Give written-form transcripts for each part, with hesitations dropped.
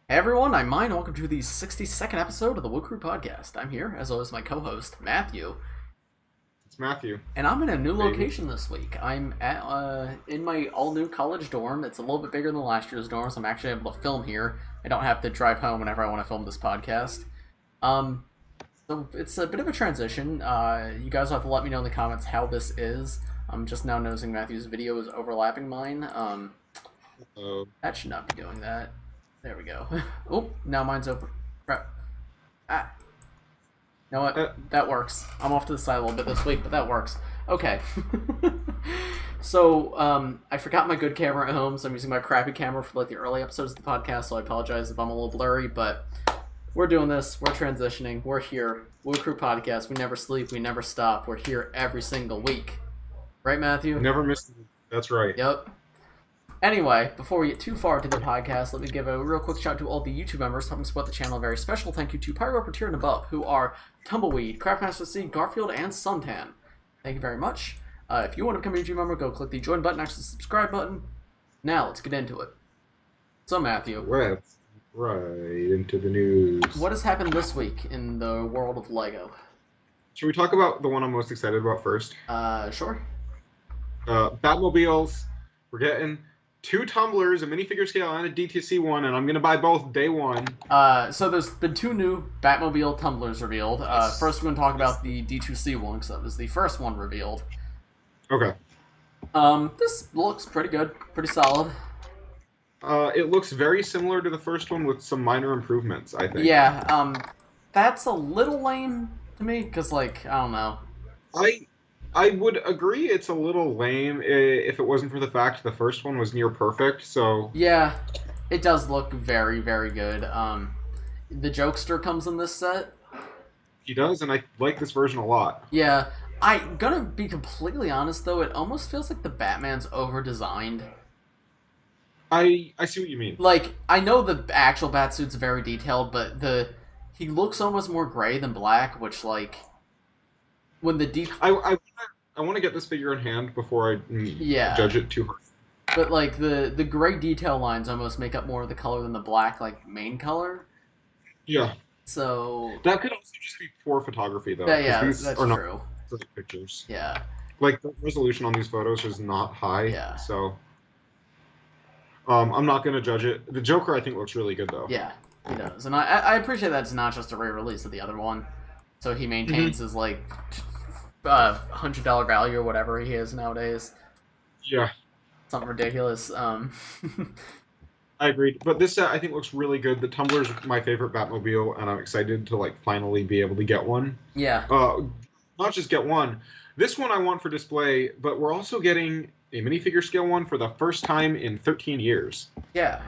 Hey everyone, I'm Mine. Welcome to the 62nd episode of the Wood Crew Podcast. I'm here, as always, my co-host, Matthew. It's Matthew. And I'm in a new Baby. location this week. I'm at in my all-new college dorm. It's a little bit bigger than last year's dorm, so I'm actually able to film here. I don't have to drive home whenever I want to film this podcast. So it's a bit of a transition. You guys will have to let me know in the comments how this is. I'm just now noticing Matthew's video is overlapping mine. That should not be doing that. There we go. Oh, now mine's over. Crap. Ah. You know what? That works. I'm off to the side a little bit this week, but that works. Okay. So, I forgot my good camera at home, so I'm using my crappy camera for like the early episodes of the podcast, so I apologize if I'm a little blurry, but we're doing this. We're transitioning. We're here. Wood Crew Podcast. We never sleep. We never stop. We're here every single week. Right, Matthew? Never missed. That's right. Yep. Anyway, before we get too far into the podcast, let me give a real quick shout out to all the YouTube members helping support the channel. A very special thank you to Pyro, Tier and above, who are Tumbleweed, Craftmastr C, Garfield, and Suntan. Thank you very much. If you want to become a YouTube member, go click the join button next to the subscribe button. Now, let's get into it. So, Matthew. Let's right into the news. What has happened this week in the world of LEGO? Should we talk about the one I'm most excited about first? Sure. Batmobiles. We're getting 2 Tumblers, a minifigure scale, and a DTC one, and I'm going to buy both day one. So there's been 2 new Batmobile Tumblers revealed. First, we're going to talk about the D2C one, because that was the first one revealed. Okay. This looks pretty good, pretty solid. It looks very similar to the first one with some minor improvements, I think. Yeah, that's a little lame to me, because, like, I don't know. I would agree it's a little lame if it wasn't for the fact the first one was near perfect, so... Yeah, it does look very, very good. The Jokester comes in this set. He does, and I like this version a lot. Yeah, I'm gonna be completely honest, though, it almost feels like the Batman's over-designed. I see what you mean. Like, I know the actual Batsuit's very detailed, but he looks almost more gray than black, which, like... When the I want to get this figure in hand before I judge it too hard. But like the gray detail lines almost make up more of the color than the black like main color. Yeah. So that could also just be poor photography though. Yeah, that's true. Not pictures. Yeah. Like the resolution on these photos is not high. Yeah. So I'm not gonna judge it. The Joker I think looks really good though. Yeah, he does, and I appreciate that it's not just a re-release of the other one. So he maintains his like $100 value or whatever he is nowadays. Yeah. Something ridiculous. I agreed, but this set I think looks really good. The Tumbler's my favorite Batmobile, and I'm excited to like finally be able to get one. Yeah. Not just get one. This one I want for display, but we're also getting a minifigure scale one for the first time in 13 years. Yeah.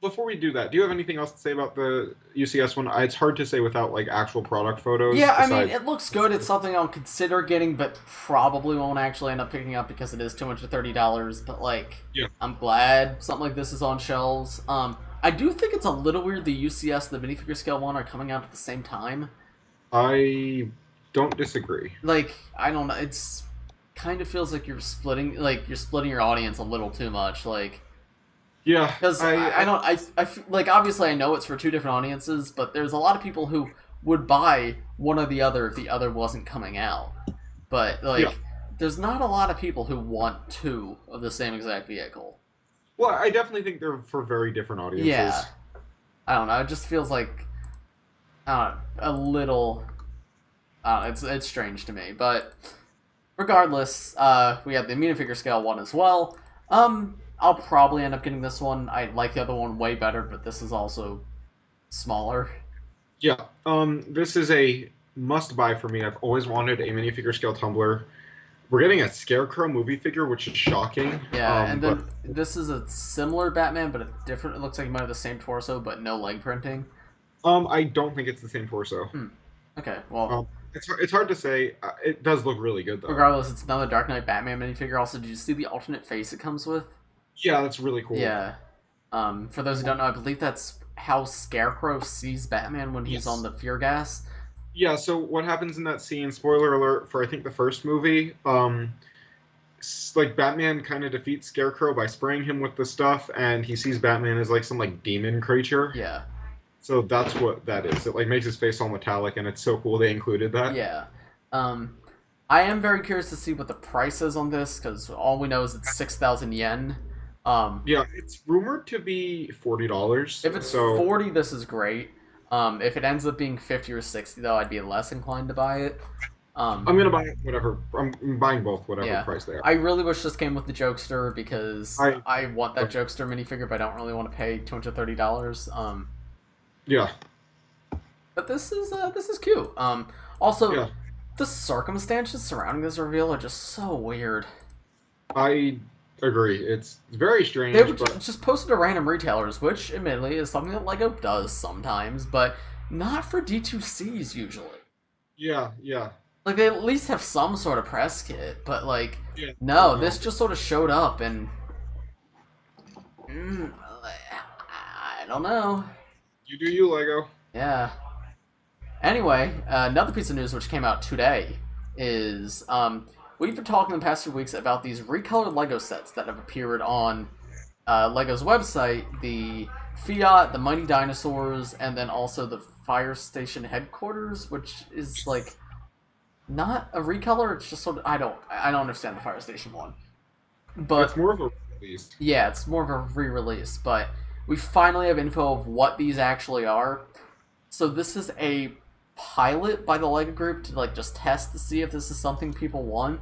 Before we do that, do you have anything else to say about the UCS one? It's hard to say without like actual product photos. Yeah, I mean, it looks good. It's something I'll consider getting, but probably won't actually end up picking up because it is $230. But like, yeah. I'm glad something like this is on shelves. I do think it's a little weird the UCS and the minifigure scale one are coming out at the same time. I don't disagree. Like, I don't know. It's kind of feels like you're splitting your audience a little too much. Like, yeah, because I like obviously I know it's for 2 different audiences, but there's a lot of people who would buy one or the other if the other wasn't coming out. But like, there's not a lot of people who want 2 of the same exact vehicle. Well, I definitely think they're for very different audiences. Yeah, I don't know. It just feels like a little. It's strange to me, but regardless, we have the minifigure scale one as well. I'll probably end up getting this one. I like the other one way better, but this is also smaller. Yeah, this is a must-buy for me. I've always wanted a minifigure scale tumbler. We're getting a Scarecrow movie figure, which is shocking. Yeah, and then this is a similar Batman, but a different. It looks like he might have the same torso, but no leg printing. I don't think it's the same torso. Okay, well... It's hard to say. It does look really good, though. Regardless, it's another Dark Knight Batman minifigure. Also, did you see the alternate face it comes with? Yeah, that's really cool. Yeah. For those who don't know, I believe that's how Scarecrow sees Batman when he's on the fear gas. Yeah, so what happens in that scene, spoiler alert for I think the first movie, like Batman kind of defeats Scarecrow by spraying him with the stuff, and he sees Batman as like some like demon creature. Yeah. So that's what that is. It like makes his face all metallic, and it's so cool they included that. Yeah. I am very curious to see what the price is on this, because all we know is it's 6,000 yen. Yeah, it's rumored to be $40. If it's 40, this is great. If it ends up being 50 or 60, though, I'd be less inclined to buy it. I'm gonna buy whatever. I'm buying both, whatever price they are. I really wish this came with the Jokester, because I want that Jokester minifigure, but I don't really want to pay $230. Yeah. But this is cute. Also, the circumstances surrounding this reveal are just so weird. I agree. It's very strange. They just posted to random retailers, which admittedly is something that LEGO does sometimes, but not for D2Cs usually. Yeah, yeah. Like, they at least have some sort of press kit, but like, no, this just sort of showed up and I don't know. You do you, LEGO. Yeah. Anyway, another piece of news which came out today is we've been talking in the past few weeks about these recolored LEGO sets that have appeared on LEGO's website, the Fiat, the Mighty Dinosaurs, and then also the Fire Station Headquarters, which is like not a recolor. It's just sort of I don't understand the Fire Station one, but it's more of a release. Yeah, it's more of a re-release, but we finally have info of what these actually are. So this is a pilot by the LEGO Group to like just test to see if this is something people want.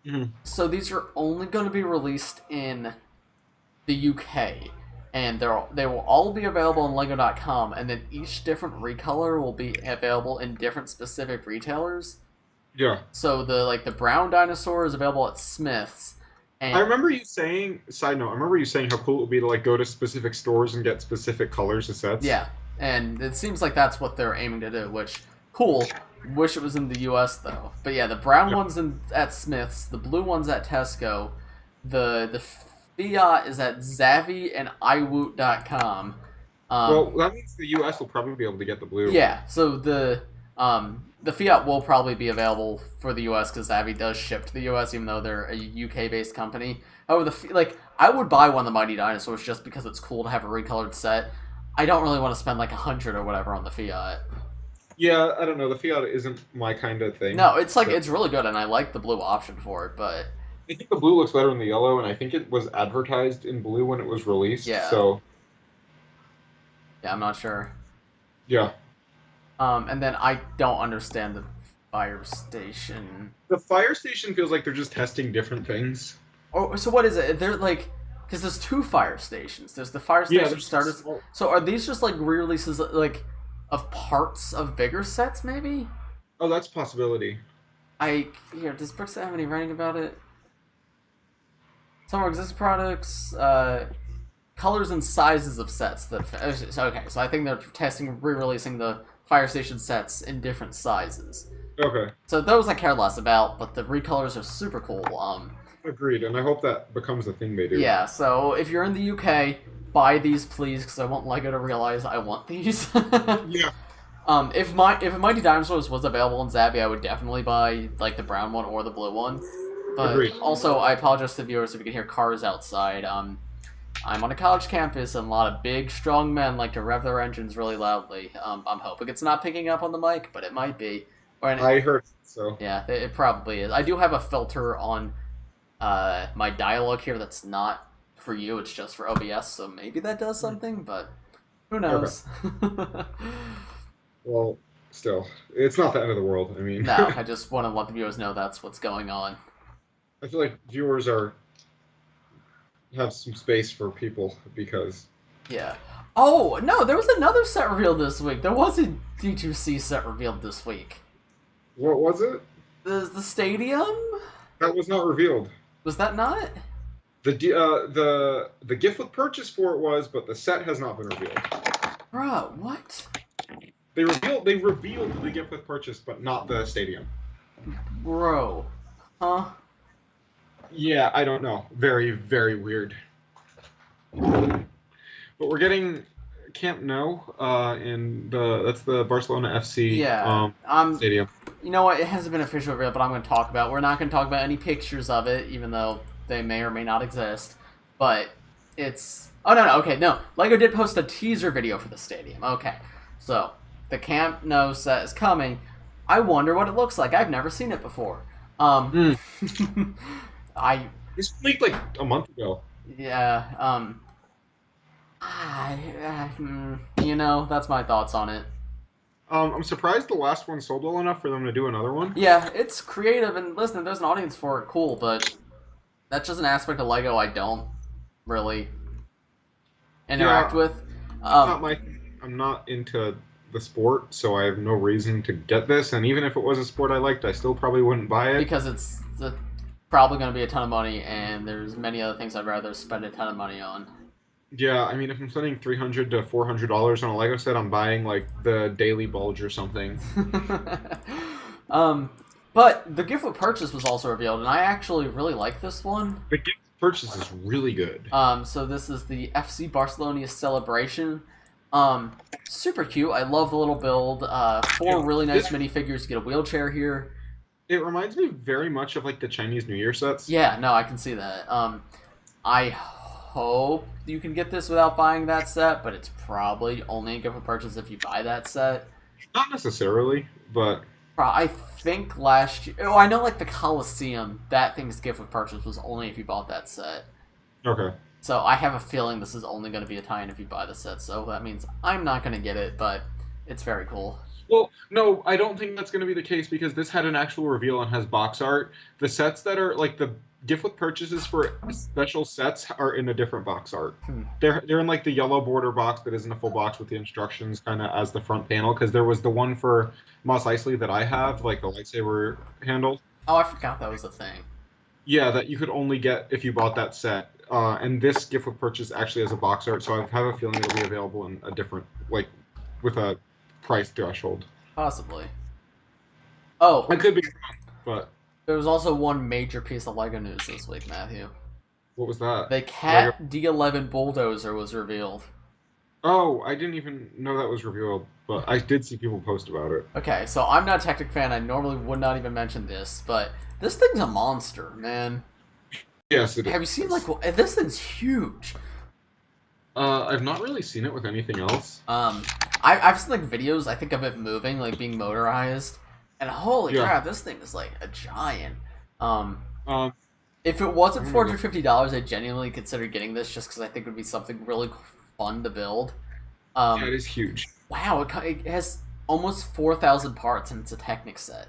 Mm-hmm. So these are only going to be released in the UK, and they will all be available on LEGO.com, and then each different recolor will be available in different specific retailers. Yeah. So the brown dinosaur is available at Smith's. And I remember you saying, side note, I remember you saying how cool it would be to like go to specific stores and get specific colors of sets. Yeah, and it seems like that's what they're aiming to do, which, cool. Wish it was in the US, though. But yeah, the brown one's at Smith's, the blue one's at Tesco, the Fiat is at Zavvi and iWoot.com. Well, that means the US will probably be able to get the blue. Yeah, so the Fiat will probably be available for the US because Zavvi does ship to the US, even though they're a UK-based company. However, I would buy one of the Mighty Dinosaurs just because it's cool to have a recolored set. I don't really want to spend like 100 or whatever on the Fiat. Yeah, I don't know. The Fiat isn't my kind of thing. No, it's like it's really good, and I like the blue option for it, but I think the blue looks better than the yellow, and I think it was advertised in blue when it was released. Yeah. So. Yeah, I'm not sure. Yeah. And then I don't understand the fire station. The fire station feels like they're just testing different things. Oh, so what is it? They're like, because there's two fire stations. There's the fire station starters. So are these just like re-releases like of parts of bigger sets, maybe? Oh, that's a possibility. Does Brix have any writing about it? Some are existing products, colors and sizes of sets. Okay, so I think they're testing re-releasing the fire station sets in different sizes. Okay. So those I care less about, but the recolors are super cool. Agreed, and I hope that becomes the thing they do. Yeah, so if you're in the UK, buy these, please, because I want LEGO to realize I want these. Yeah. If Mighty Dinosaurs was available in Zavvi, I would definitely buy like the brown one or the blue one. But Agreed. Also, I apologize to the viewers if you can hear cars outside. I'm on a college campus, and a lot of big, strong men like to rev their engines really loudly. I'm hoping it's not picking up on the mic, but it might be. I heard so. Yeah, it probably is. I do have a filter on my dialogue here that's not for you, it's just for OBS, so maybe that does something, but who knows? Okay. Well, still, it's not the end of the world. I mean, no, I just want to let the viewers know that's what's going on. I feel like viewers have some space for people because. Yeah. Oh no, there was another set revealed this week. There was a D2C set revealed this week. What was it? The stadium. That was not revealed. Was that not? The gift with purchase for it was, but the set has not been revealed. Bruh, what? They revealed the gift with purchase, but not the stadium. Bro. Huh? Yeah, I don't know. Very, very weird. But we're getting Camp Nou, that's the Barcelona FC stadium. you know what? It hasn't been officially revealed, but I'm going to talk about. We're not going to talk about any pictures of it, even though they may or may not exist. But it's... Oh, no, okay, no. LEGO did post a teaser video for the stadium. Okay, so the Camp Nou set is coming. I wonder what it looks like. I've never seen it before. This leaked like a month ago. Yeah, you know, that's my thoughts on it. I'm surprised the last one sold well enough for them to do another one. Yeah, it's creative, and listen, there's an audience for it, cool, but that's just an aspect of LEGO I don't really interact with. I'm not into the sport, so I have no reason to get this, and even if it was a sport I liked, I still probably wouldn't buy it. Because it's probably going to be a ton of money, and there's many other things I'd rather spend a ton of money on. Yeah, I mean, if I'm spending $300 to $400 on a LEGO set, I'm buying, like, the Daily Bulge or something. But the gift with purchase was also revealed, and I actually really like this one. The gift with purchase is really good. So this is the FC Barcelona Celebration. Super cute. I love the little build. 4 really nice minifigures. You get a wheelchair here. It reminds me very much of, like, the Chinese New Year sets. Yeah, no, I can see that. I hope you can get this without buying that set, but it's probably only a gift with purchase if you buy that set. Not necessarily, but... I think last year... Oh, I know, like, the Coliseum, that thing's gift with purchase was only if you bought that set. Okay. So I have a feeling this is only going to be a tie-in if you buy the set, so that means I'm not going to get it, but it's very cool. Well, no, I don't think that's going to be the case because this had an actual reveal and has box art. The sets that are, like, the gift with purchases for special sets are in a different box art. They're in, like, the yellow border box that isn't a full box with the instructions kind of as the front panel, because there was the one for Mos Eisley that I have, like, the lightsaber handle. Oh, I forgot that was a thing. Yeah, that you could only get if you bought that set. And this gift with purchase actually has a box art, so I have a feeling it'll be available in a different, like, with a price threshold. Possibly. Oh. I could be wrong, but... There was also one major piece of LEGO news this week, Matthew. What was that? The Cat D11 Bulldozer was revealed. Oh, I didn't even know that was revealed, but I did see people post about it. Okay, so I'm not a Tactic fan. I normally would not even mention this, but this thing's a monster, man. Yes, it is. Have you seen, like, this thing's huge. I've not really seen it with anything else. I've seen, like, videos, I think, of it moving, like, being motorized. And holy crap, this thing is, like, a giant. If it wasn't $450, I'd genuinely consider getting this just because I think it would be something really fun to build. Yeah, it is huge. Wow, it has almost 4,000 parts, and it's a Technic set.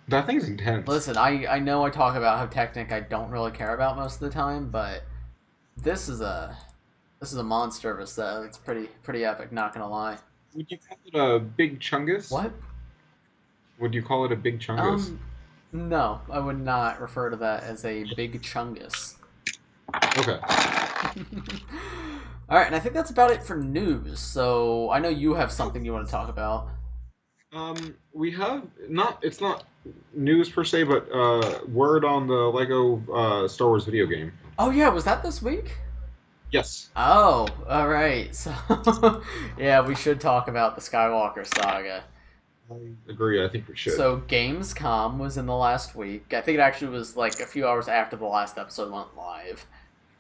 That thing's intense. Listen, I know I talk about how Technic I don't really care about most of the time, but this is a monster of a set. It's pretty epic, not gonna lie. Would you call it a big chungus? What? Would you call it a big chungus? No, I would not refer to that as a big chungus. Okay. Alright, and I think that's about it for news, so I know you have something you want to talk about. We have, it's not news per se, but word on the LEGO Star Wars video game. Oh yeah, was that this week? Yes. Oh, alright, so, yeah, we should talk about the Skywalker saga. I agree, I think we should. So, Gamescom was in the last week. I think it actually was, like, a few hours after the last episode went live.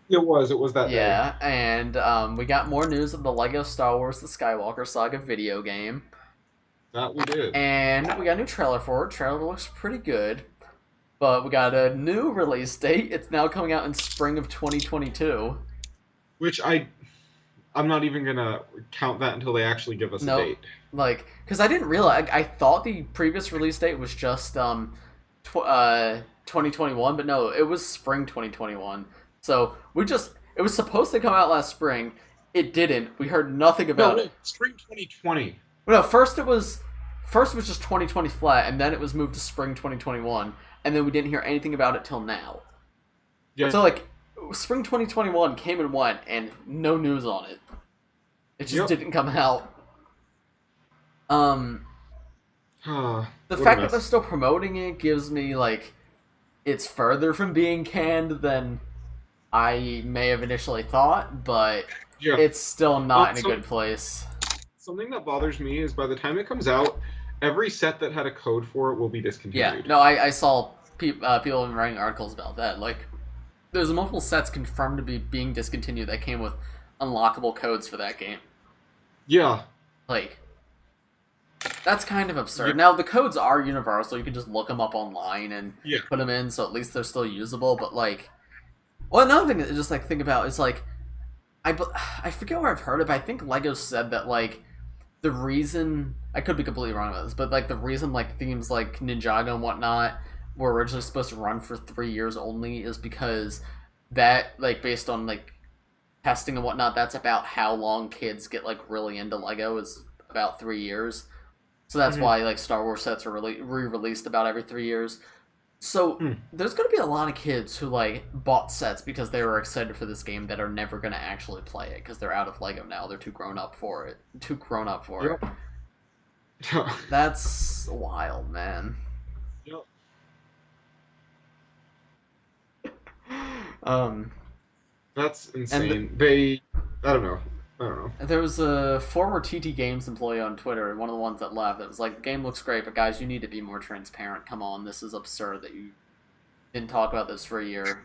It was that day. Yeah, and we got more news of the LEGO Star Wars The Skywalker Saga video game. That we did. And we got a new trailer for it. Trailer looks pretty good. But we got a new release date. It's now coming out in spring of 2022. Which I'm not even going to count that until they actually give us a date. Like, because I didn't realize, I thought the previous release date was just 2021, but no, it was spring 2021. So it was supposed to come out last spring. It didn't. We heard nothing about it. Spring 2020. No, first it was just 2020 flat, and then it was moved to spring 2021, and then we didn't hear anything about it till now. Yeah. So, like, spring 2021 came and went, and no news on it. It just didn't come out. The fact that they're still promoting it gives me, like, it's further from being canned than I may have initially thought, but it's still not in a good place. Something that bothers me is by the time it comes out, every set that had a code for it will be discontinued. Yeah, no, I saw people writing articles about that. Like, there's multiple sets confirmed to be being discontinued that came with unlockable codes for that game. Yeah. Like, that's kind of absurd. Yeah. Now, the codes are universal. You can just look them up online and Yeah. put them in, so at least they're still usable. But, like, well, another thing to just, like, think about is, like, I forget where I've heard it, but I think LEGO said that, like, the reason, I could be completely wrong about this, but, like, the reason, like, themes like Ninjago and whatnot were originally supposed to run for 3 years only is because that, like, based on, like, testing and whatnot, that's about how long kids get, like, really into LEGO is about 3 years. So that's why, like, Star Wars sets are really re-released about every 3 years. So there's going to be a lot of kids who, like, bought sets because they were excited for this game that are never going to actually play it because they're out of LEGO now. They're too grown up for it. Yep. That's wild, man. Yep. That's insane. I don't know. There was a former TT Games employee on Twitter, one of the ones that left, that was like, the game looks great, but guys, you need to be more transparent. Come on, this is absurd that you didn't talk about this for a year.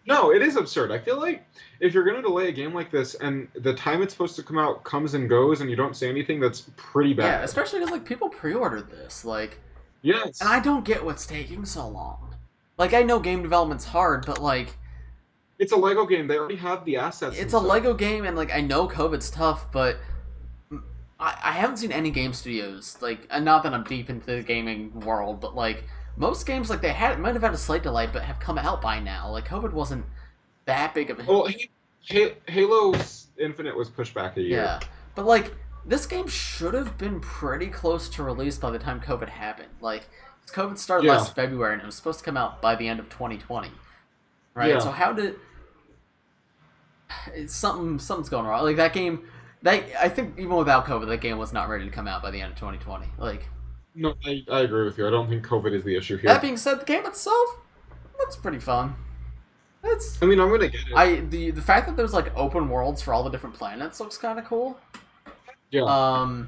No, it is absurd. I feel like if you're going to delay a game like this and the time it's supposed to come out comes and goes and you don't say anything, that's pretty bad. Yeah, especially because, like, people pre-ordered this. Like, yes. And I don't get what's taking so long. Like, I know game development's hard, but, like, it's a LEGO game. They already have the assets. It's a LEGO game, and, like, I know COVID's tough, but I haven't seen any game studios, like, not that I'm deep into the gaming world, but, like, most games, like, might have had a slight delay, but have come out by now. Like, COVID wasn't that big of a... Well, Halo Infinite was pushed back a year. Yeah, but, like, this game should have been pretty close to release by the time COVID happened. Like, COVID started last February, and it was supposed to come out by the end of 2020. Right? Yeah. So how did... Something's going wrong. Like, that game... I think even without COVID, that game was not ready to come out by the end of 2020. Like... No, I agree with you. I don't think COVID is the issue here. That being said, the game itself looks pretty fun. I mean, I'm gonna get it. The fact that there's, like, open worlds for all the different planets looks kind of cool. Yeah.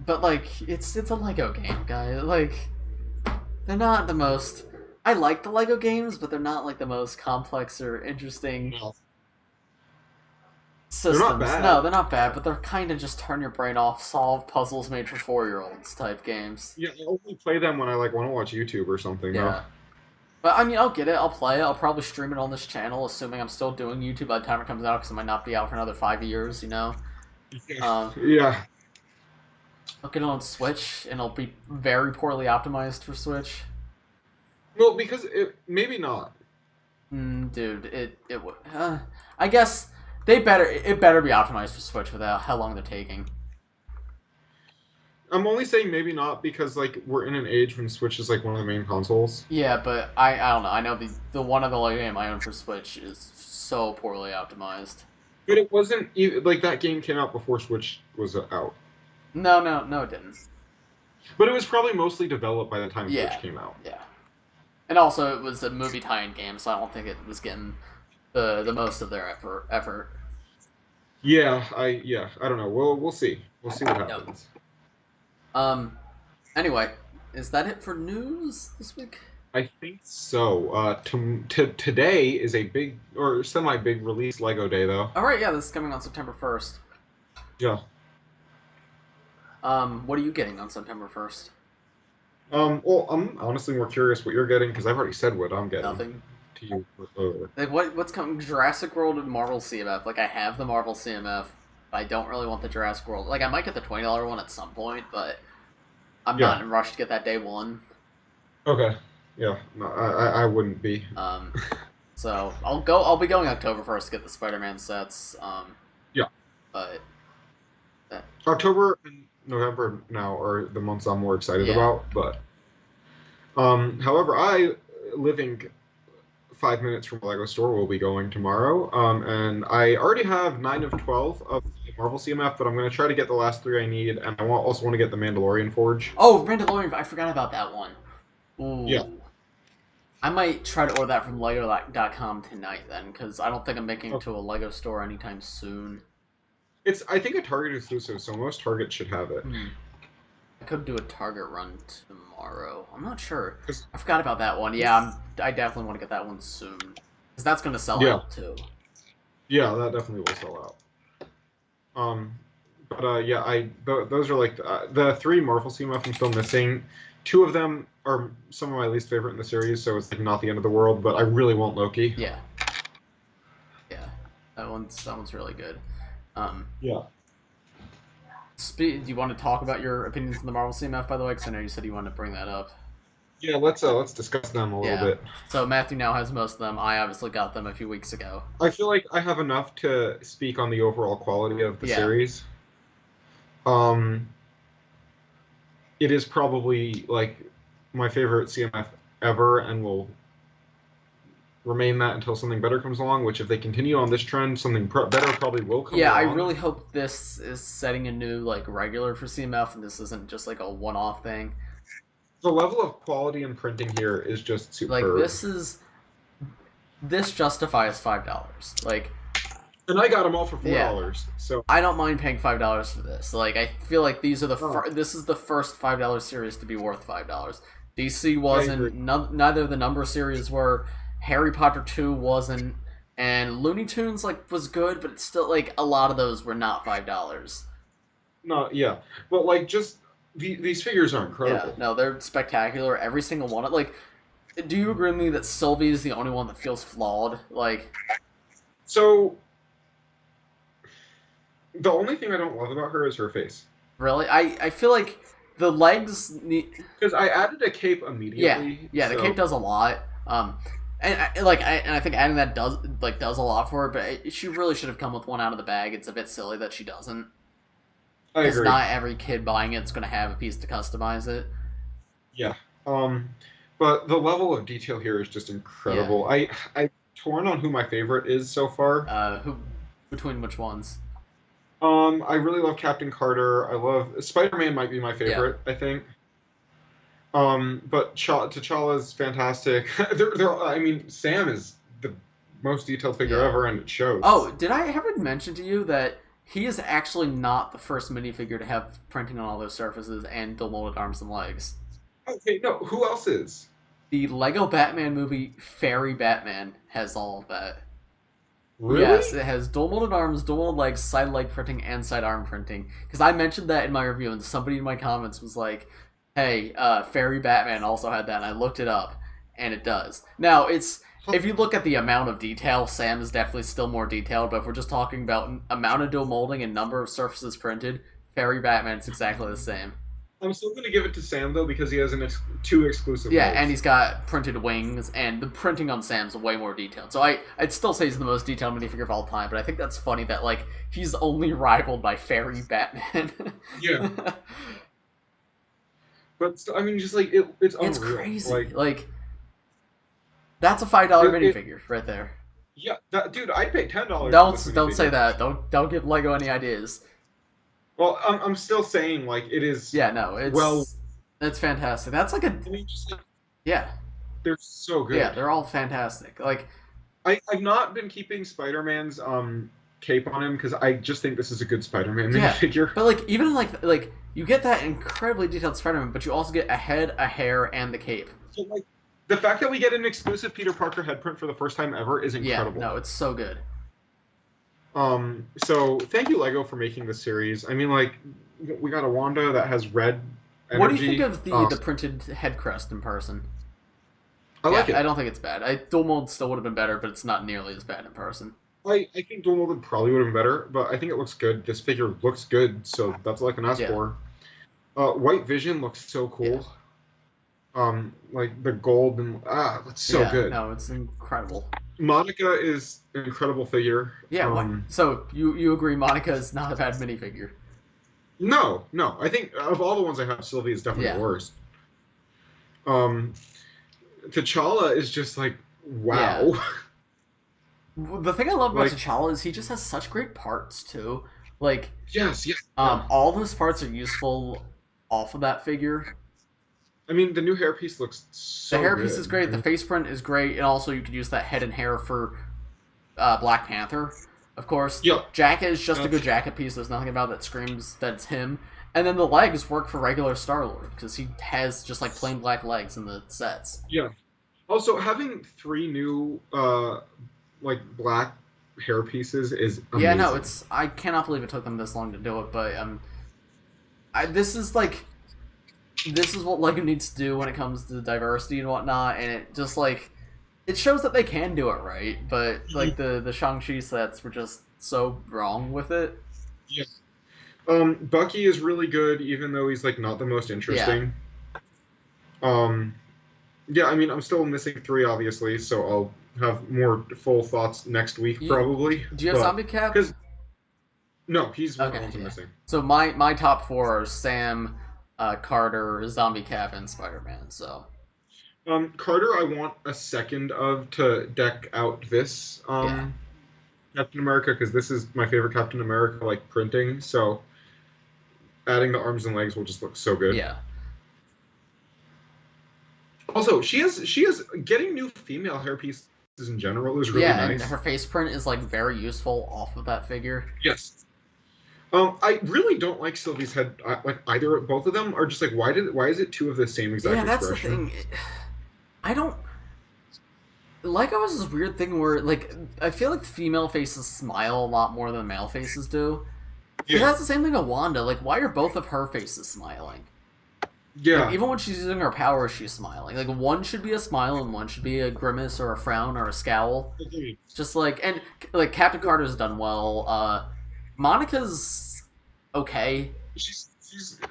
But, like, it's a LEGO game, guys. Like, they're not the most... I like the LEGO games, but they're not, like, the most complex or interesting systems. They're not bad. No, they're not bad, but they're kind of just turn your brain off, solve puzzles made for 4-year-olds type games. Yeah, I only play them when I, like, want to watch YouTube or something. Yeah. Though. But, I mean, I'll get it. I'll play it. I'll probably stream it on this channel, assuming I'm still doing YouTube by the time it comes out, because it might not be out for another 5 years, you know? Yeah. I'll get it on Switch, and it'll be very poorly optimized for Switch. Well, because maybe not. Dude, it would. I guess it better be optimized for Switch without how long they're taking. I'm only saying maybe not because, like, we're in an age when Switch is, like, one of the main consoles. Yeah, but I don't know. I know the one other LEGO game I own for Switch is so poorly optimized. But it wasn't like that game came out before Switch was out. No, it didn't. But it was probably mostly developed by the time Switch came out. Yeah. And also, it was a movie tie-in game, so I don't think it was getting the most of their effort. Yeah, I don't know. We'll see. We'll see what happens. Anyway, is that it for news this week? I think so. Today is a big or semi-big release LEGO day, though. All right, yeah, this is coming on September 1st. Yeah. What are you getting on September 1st? Well, I'm honestly more curious what you're getting, because I've already said what I'm getting. Nothing. To you. Like, what's coming? Jurassic World and Marvel CMF. Like, I have the Marvel CMF, but I don't really want the Jurassic World. Like, I might get the $20 one at some point, but I'm not in a rush to get that day one. Okay. Yeah. No, I wouldn't be. So, I'll be going October 1st to get the Spider-Man sets. Yeah. But... October and November now are the months I'm more excited about, but however, living 5 minutes from a LEGO store, will be going tomorrow, and I already have 9 of 12 of the Marvel CMF, but I'm going to try to get the last 3 I need, and I also want to get the Mandalorian Forge. Oh, Mandalorian, I forgot about that one. Ooh. Yeah. I might try to order that from LEGO.com tonight then, because I don't think I'm making it to a LEGO store anytime soon. It's, I think, a Target exclusive, so most Targets should have it. I could do a Target run tomorrow. I'm not sure. 'Cause- I forgot about that one. Yeah, I definitely want to get that one soon. Because that's going to sell out, too. Yeah, that definitely will sell out. Yeah, those are like the 3 Marvel CMF I'm still missing. 2 of them are some of my least favorite in the series, so it's like not the end of the world. But I really want Loki. Yeah. Yeah, that one's really good. Yeah. Do you want to talk about your opinions on the Marvel CMF, by the way? Because I know you said you wanted to bring that up. Yeah, let's discuss them a little bit. So Matthew now has most of them. I obviously got them a few weeks ago. I feel like I have enough to speak on the overall quality of the series. It is probably like my favorite CMF ever, and will remain that until something better comes along. Which, if they continue on this trend, something better probably will come. Yeah, along. I really hope this is setting a new like regular for CMF, and this isn't just like a one-off thing. The level of quality and printing here is just superb. Like this justifies $5. Like, and I got them all for $4. So I don't mind paying $5 for this. Like, I feel like these are this is the first $5 series to be worth $5. DC wasn't. Neither of the number series were. Harry Potter 2 wasn't, and Looney Tunes like was good, but it's still like a lot of those were not $5. No, yeah, but like just these figures are incredible. Yeah, no, they're spectacular. Every single one. Like, do you agree with me that Sylvie is the only one that feels flawed? Like, so the only thing I don't love about her is her face. Really, I feel like the legs need, because I added a cape immediately. Yeah, the cape does a lot. And I think adding that does a lot for her, but she really should have come with one out of the bag. It's a bit silly that she doesn't. I agree. Not every kid buying it's going to have a piece to customize it. Yeah. But the level of detail here is just incredible. Yeah. I'm torn on who my favorite is so far. Between which ones? I really love Captain Carter. I love Spider-Man might be my favorite, I think. But T'Challa's fantastic. I mean, Sam is the most detailed figure ever, and it shows. Oh, did I ever mention to you that he is actually not the first minifigure to have printing on all those surfaces and dual molded arms and legs? Okay, no, who else is? The Lego Batman movie Fairy Batman has all of that. Really? Yes, it has dual molded arms, dual molded legs, side leg printing, and side arm printing. Because I mentioned that in my review, and somebody in my comments was like, hey, Fairy Batman also had that, and I looked it up, and it does. Now, if you look at the amount of detail, Sam is definitely still more detailed, but if we're just talking about amount of dual molding and number of surfaces printed, Fairy Batman's exactly the same. I'm still going to give it to Sam, though, because he has 2 exclusive molds. And he's got printed wings, and the printing on Sam's way more detailed. So I'd still say he's the most detailed minifigure of all time, but I think that's funny that, like, he's only rivaled by Fairy Batman. Yeah. But, I mean, just, like, it's unreal. It's crazy. Like, that's a $5 minifigure right there. Yeah, dude, I'd pay $10. Don't say that. Don't give Lego any ideas. Well, I'm still saying, like, it is... Yeah, no, it's fantastic. That's like a... I mean, just, like, yeah. They're so good. Yeah, they're all fantastic. Like, I've not been keeping Spider-Man's cape on him, because I just think this is a good Spider-Man minifigure. But, like, even, like, you get that incredibly detailed Spider-Man, but you also get a head, a hair, and the cape. So, like, the fact that we get an exclusive Peter Parker head print for the first time ever is incredible. Yeah, no, it's so good. So thank you, Lego, for making this series. I mean, like, we got a Wanda that has red energy. What do you think of the printed head crest in person? I like it. I don't think it's bad. Dual mold still would have been better, but it's not nearly as bad in person. I think dual molded probably would have been better, but I think it looks good. This figure looks good, so that's all I can ask for. White Vision looks so cool. Yeah. Like the gold and that's so good. No, it's incredible. Monica is an incredible figure. Yeah. So you agree Monica is not a bad minifigure? No. I think of all the ones I have, Sylvie is definitely the worst. T'Challa is just like wow. Yeah. The thing I love about T'Challa is he just has such great parts too. Like yes. All those parts are useful off of that figure. I mean, the new hairpiece looks so good. The hairpiece is great. The face print is great, and also you could use that head and hair for Black Panther, of course. Yep. Jacket is just a good jacket piece. There's nothing about that screams that it's him. And then the legs work for regular Star-Lord, because he has just, like, plain black legs in the sets. Yeah. Also, having 3 new, like, black hair pieces is amazing. Yeah, no, I cannot believe it took them this long to do it, but, this is what LEGO needs to do when it comes to diversity and whatnot, and it just, like, it shows that they can do it right, but, like, the Shang-Chi sets were just so wrong with it. Yeah. Bucky is really good, even though he's, like, not the most interesting. Yeah. Yeah, I mean, I'm still missing 3, obviously, so I'll have more full thoughts next week, probably. Do you have Zombie Cap? No, he's okay, also missing. So my top 4 are Sam, Carter, Zombie Cap, and Spider-Man, so... Carter, I want a second of to deck out this, Captain America, because this is my favorite Captain America, like, printing, so adding the arms and legs will just look so good. Yeah. Also, she has getting new female hair pieces in general is really nice. Yeah, and her face print is, like, very useful off of that figure. Yes. I really don't like Sylvie's head. Like, both of them are just like, why is it 2 of the same exact expression? Yeah, that's the thing. I don't... LEGO has this weird thing where, like, I feel like female faces smile a lot more than male faces do. Yeah. That's the same thing with Wanda. Like, why are both of her faces smiling? Yeah. Like, even when she's using her powers, she's smiling. Like, one should be a smile and one should be a grimace or a frown or a scowl. Just like, and, like, Captain Carter's done well. Monica's okay.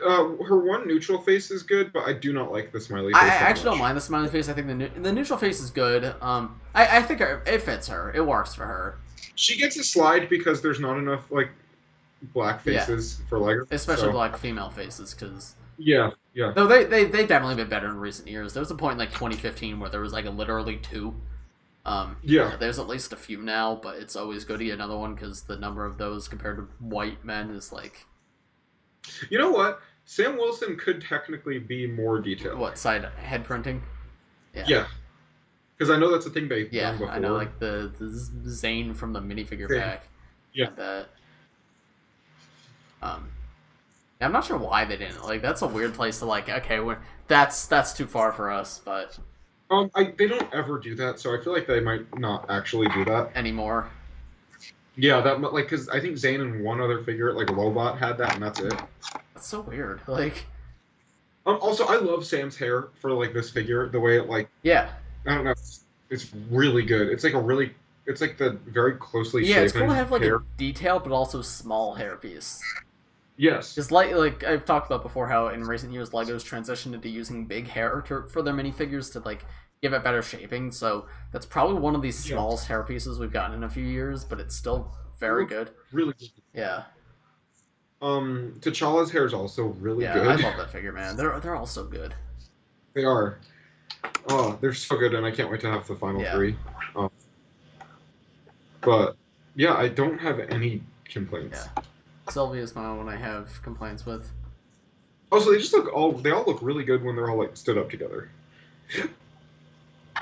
Her one neutral face is good, but I do not like the smiley face. I actually don't mind the smiley face. I think the neutral face is good. I think it fits her. It works for her. She gets a slide because there's not enough, like, black faces for LEGO. Especially black female faces, because... Yeah. Though they definitely been better in recent years. There was a point in, like, 2015 where there was, like, literally 2. There's at least a few now, but it's always good to get another one because the number of those compared to white men is, like... You know what? Sam Wilson could technically be more detailed. What, side head printing? Yeah. Because I know that's a thing they've done before. I know, like, the Zane from the minifigure pack. Yeah. That. I'm not sure why they didn't. Like, that's a weird place to, like, okay, that's too far for us, but... they don't ever do that, so I feel like they might not actually do that. Anymore. Yeah, like, because I think Zane and one other figure, like, Lobot had that, and that's it. That's so weird, like... Also, I love Sam's hair for, like, this figure, the way it, like... Yeah. I don't know, it's really good. It's, like, it's, like, the very closely shaven it's cool to have, like, hair. a detailed but also small hair piece. Yes. Because, like I've talked about before, how in recent years LEGO's transitioned into using big hair for their minifigures to, like, give it better shaping, so that's probably one of these smallest hair pieces we've gotten in a few years, but it's still very good. Really good. Yeah. T'Challa's hair is also really good. Yeah, I love that figure, man. They're all so good. They are. Oh, they're so good, and I can't wait to have the final 3. But, yeah, I don't have any complaints. Yeah. Sylvia's my one I have complaints with. Also, they all look really good when they're all, like, stood up together.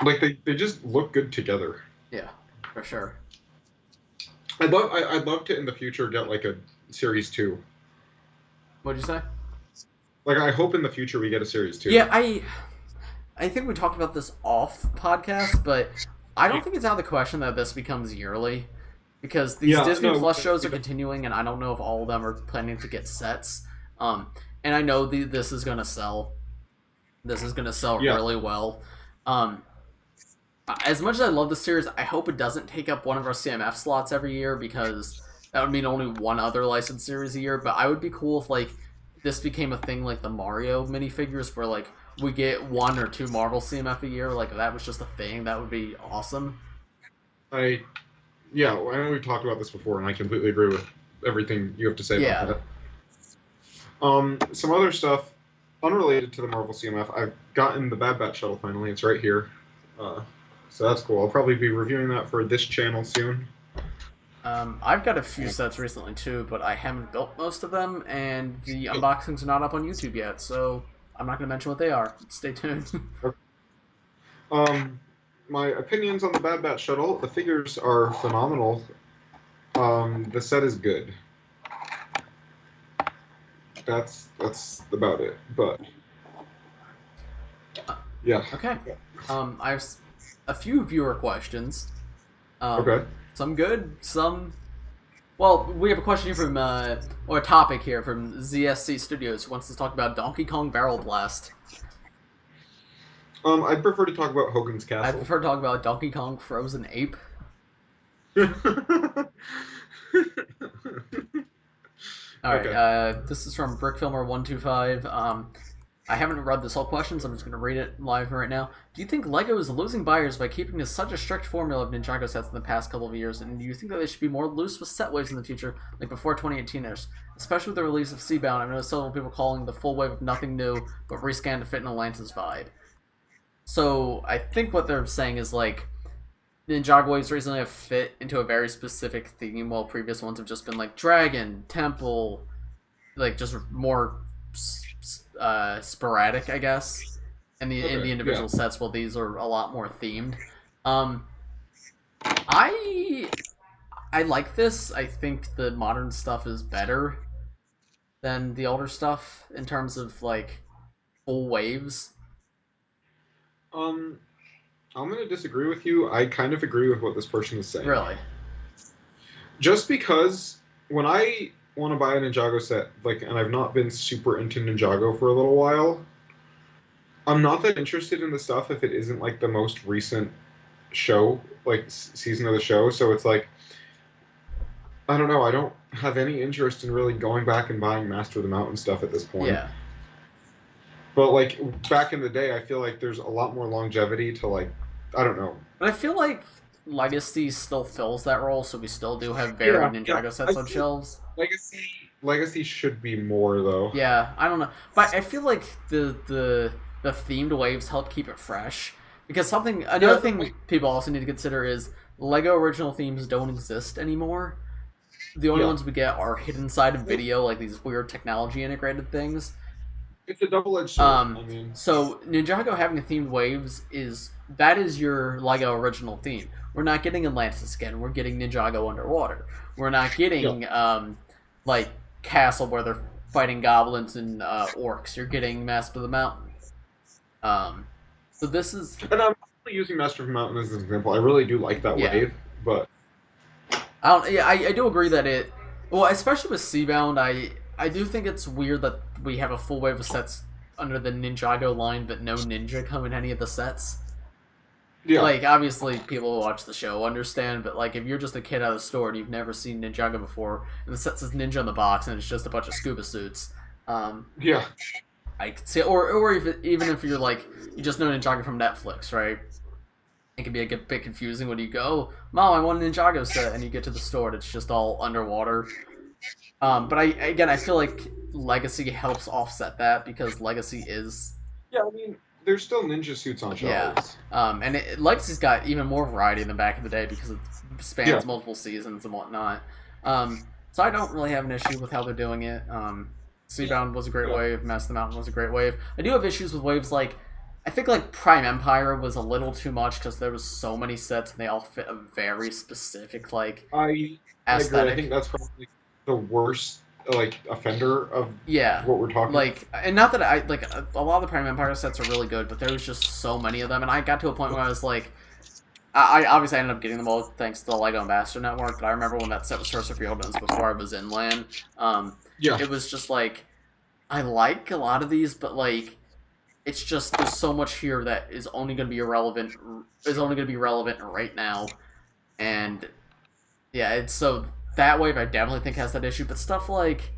Like, they just look good together. Yeah, for sure. I'd love to, in the future, get, like, a Series 2. What'd you say? Like, I hope in the future we get a Series 2. Yeah, I think we talked about this off podcast, but I don't think it's out of the question that this becomes yearly. Because these Disney Plus shows are continuing, and I don't know if all of them are planning to get sets. And I know this is going to sell. This is going to sell really well. As much as I love the series, I hope it doesn't take up one of our CMF slots every year, because that would mean only one other licensed series a year. But I would be cool if, like, this became a thing like the Mario minifigures, where, like, we get 1 or 2 Marvel CMF a year. Like, if that was just a thing, that would be awesome. Yeah, I know we've talked about this before, and I completely agree with everything you have to say about that. Some other stuff, unrelated to the Marvel CMF, I've gotten the Bad Batch shuttle finally. It's right here. So that's cool. I'll probably be reviewing that for this channel soon. I've got a few sets recently, too, but I haven't built most of them, and the unboxings are not up on YouTube yet, so I'm not going to mention what they are. Stay tuned. My opinions on the Bad Batch shuttle: the figures are phenomenal. The set is good. that's about it. But yeah. Okay. I have a few viewer questions. Okay. Some good, some. Well, we have a question here from, or a topic here from ZSC Studios, who wants to talk about Donkey Kong Barrel Blast. I'd prefer to talk about Hogan's Castle. I prefer to talk about Donkey Kong Frozen Ape. Alright, okay. This is from BrickFilmer125. I haven't read this whole question, so I'm just going to read it live right now. Do you think LEGO is losing buyers by keeping to such a strict formula of Ninjago sets in the past couple of years, and do you think that they should be more loose with set waves in the future, like before 2018ers? Especially with the release of Seabound, I've noticed several people calling the full wave of nothing new, but rescanned to fit in Atlantis vibe. So, I think what they're saying is, like, Ninjago waves recently have fit into a very specific theme, while previous ones have just been, like, Dragon, Temple, like, just more sporadic, I guess, in the individual sets, while these are a lot more themed. I like this. I think the modern stuff is better than the older stuff in terms of, like, full waves. I'm gonna disagree with you. I kind of agree with what this person is saying. Really? Just because when I want to buy a Ninjago set, like, and I've not been super into Ninjago for a little while, I'm not that interested in the stuff if it isn't, like, the most recent show, like, season of the show. So it's like, I don't know, I don't have any interest in really going back and buying Master of the Mountain stuff at this point. Yeah. But, like, back in the day, I feel like there's a lot more longevity to, like, I don't know. But I feel like Legacy still fills that role, so we still do have varied Ninjago sets on shelves. Legacy should be more, though. Yeah, I don't know. But I feel like the themed waves help keep it fresh. Because another thing people also need to consider is LEGO original themes don't exist anymore. The only ones we get are hidden side of video, like these weird technology integrated things. It's a double-edged sword. I mean, so Ninjago having a themed waves is your LEGO original theme. We're not getting Atlantis again. We're getting Ninjago underwater. We're not getting like Castle where they're fighting goblins and orcs. You're getting Master of the Mountain. So this is. And I'm using Master of the Mountain as an example. I really do like that wave, but I do agree that it. Well, especially with Seabound, I do think it's weird that we have a full wave of sets under the Ninjago line, but no ninja come in any of the sets. Yeah. Like, obviously, people who watch the show understand, but, like, if you're just a kid out of the store and you've never seen Ninjago before, and the set says Ninja on the box, and it's just a bunch of scuba suits, yeah. I could see, or even if you're, like, you just know Ninjago from Netflix, right? It can be a bit confusing when you go, Mom, I want a Ninjago set, and you get to the store and it's just all underwater. But I feel like Legacy helps offset that because Legacy is. Yeah, I mean, there's still ninja suits on shelves. Yeah. And Legacy's got even more variety than back in the day because it spans multiple seasons and whatnot. So I don't really have an issue with how they're doing it. Seabound was a great wave. Master of the Mountain was a great wave. I do have issues with waves like. I think like Prime Empire was a little too much because there was so many sets and they all fit a very specific like aesthetic. I think that's probably the worst like offender of what we're talking like about. And not that I like a lot of the Prime Empire sets are really good, but there was just so many of them, and I got to a point where I was like, I obviously ended up getting them all thanks to the LEGO Ambassador Network, but I remember when that set was first revealed, and it was before I was in LAN. It was just like I like a lot of these, but like it's just there's so much here that is only going to be irrelevant. Is only going to be relevant right now, and it's so. That wave I definitely think has that issue, but stuff like,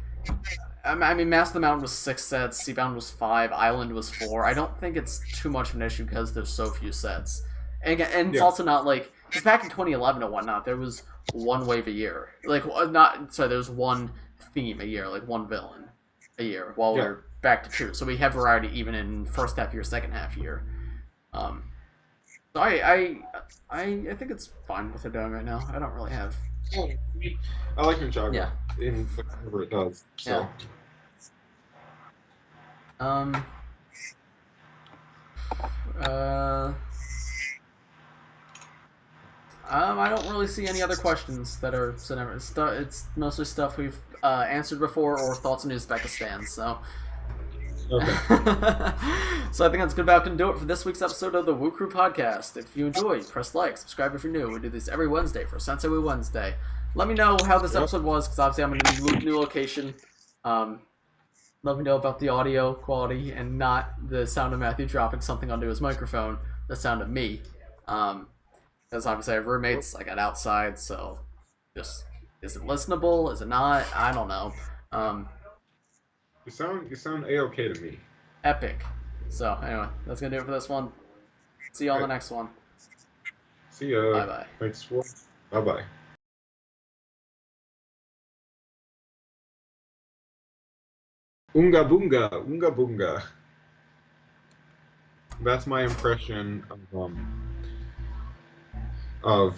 I mean, Master of the Mountain was 6 sets, Seabound was 5, Island was 4. I don't think it's too much of an issue because there's so few sets. And it's also not like, because back in 2011 and whatnot, there was one wave a year. Like, there was one theme a year, like one villain a year, while we're back to 2. So we have variety even in first half year, second half year. So I think it's fine what they're doing right now. I don't really have... I like Ninjago in whatever it does. So. I don't really see any other questions that are it's mostly stuff we've answered before, or thoughts on Uzbekistan. So. Okay. So I think that's about going to do it for this week's episode of the Woo Crew Podcast. If you enjoyed, press like, subscribe if you're new. We do this every Wednesday for Sensei Wu Wednesday. Let me know how this episode was, because obviously I'm in a new location. Let me know about the audio quality and not the sound of Matthew dropping something onto his microphone, the sound of me. Because obviously I have roommates, I got outside, so just, is it listenable? Is it not? I don't know. You sound A-okay to me. Epic. So anyway, that's gonna do it for this one. See you on the next one. See ya. Bye bye. Thanks for. Bye bye. Unga boonga, unga boonga. That's my impression of